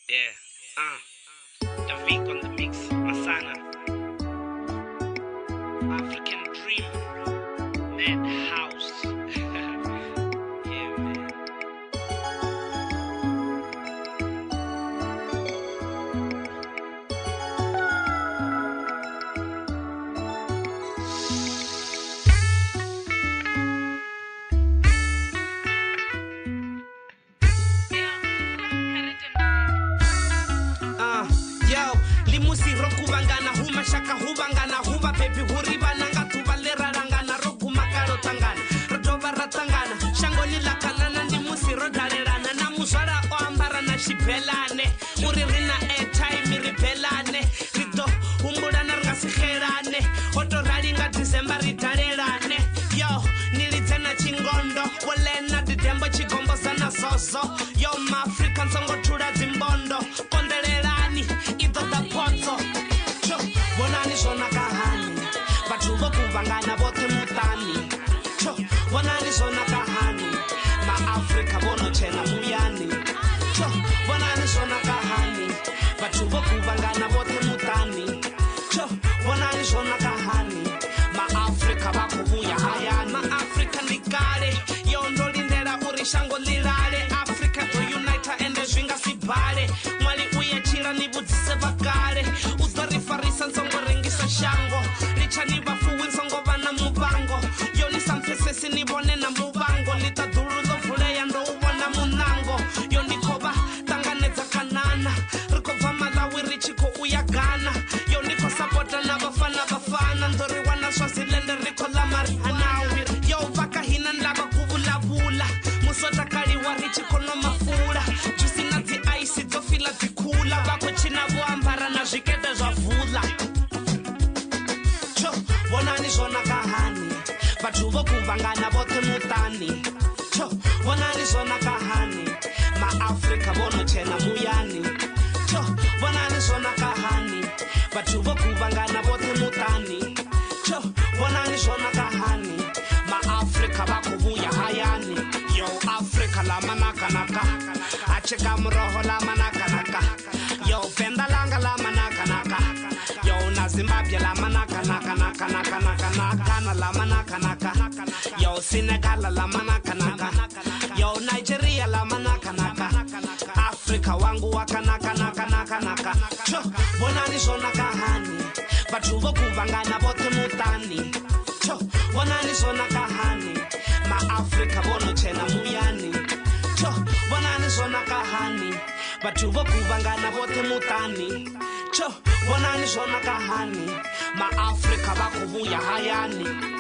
Yeah. The Vic on the mix. Masana. African Dream. Madhouse. Yeah, man. Yo, limusi roku bangana huma shaka hubangana huba baby huriba nanga tubalera rangana roku makaro tangana rodoba ratangana shangoni la kanana limusi rodarerana na musara oambara na shibelane uririna airtime ribelane rito umbura na ngasigerane otorali nga December ritarerane yo nilitena chingondo walena didembo chigombo sana soso yo ma African songo tura zimbondo kondererani ito da poto cho bonani sona kahani batubo kubangana bote mutani cho bonani sona kahani ma Africa bono chena muyani cho bonani sona kahani batubo kubangana bote mutani cho bonani sona kahani ma Africa bakubuya hayani ma Africa nikare yondo lindera urishango lirare Africa to unite and zwinga sibale mwali uyachira nibudzise bakale uzorifarisa nsongo rengisa shango lichani bafuwi nsongo bana mubango yoni samfesesi nibone na mubango litaduru lovuleya ndo ubona munango yoni koba tanganeza kanana rikova malawi richiko uyagana yoni ko sapota na bafana ndori wana swazilende rikola marihanawi yo vaka hina ndaba kuvulabula musota kaliwa richiko no mafula jusi na zi ice zofila zikula bako china boambara na zvikete zvavula cho bonani zvona kahani vatu vokuvangana vote mutani cho bonani zvona kahani maafrika vonochena muyani cho bonani zvona kahani vatu vokuvangana vote mutani cho bonani zvona kahani maafrika vakuvuya hayani yo Africa la manakanaka acheka mroho la manakanaka yo fenda langa la manakanaka yo na Zimbabwe la manakanaka nakana la manakanaka yo Senegal la manakanaka yo Nigeria la manakanaka Africa wangu wakanaka cho bonani zona kahani batu vokuvangana vote mutani cho bonani zona kahani ma Africa bono chena muyani cho bonani zona kahani batu vokuvangana vote mutani cho bonani zona kahani ma Africa bakubuya hayani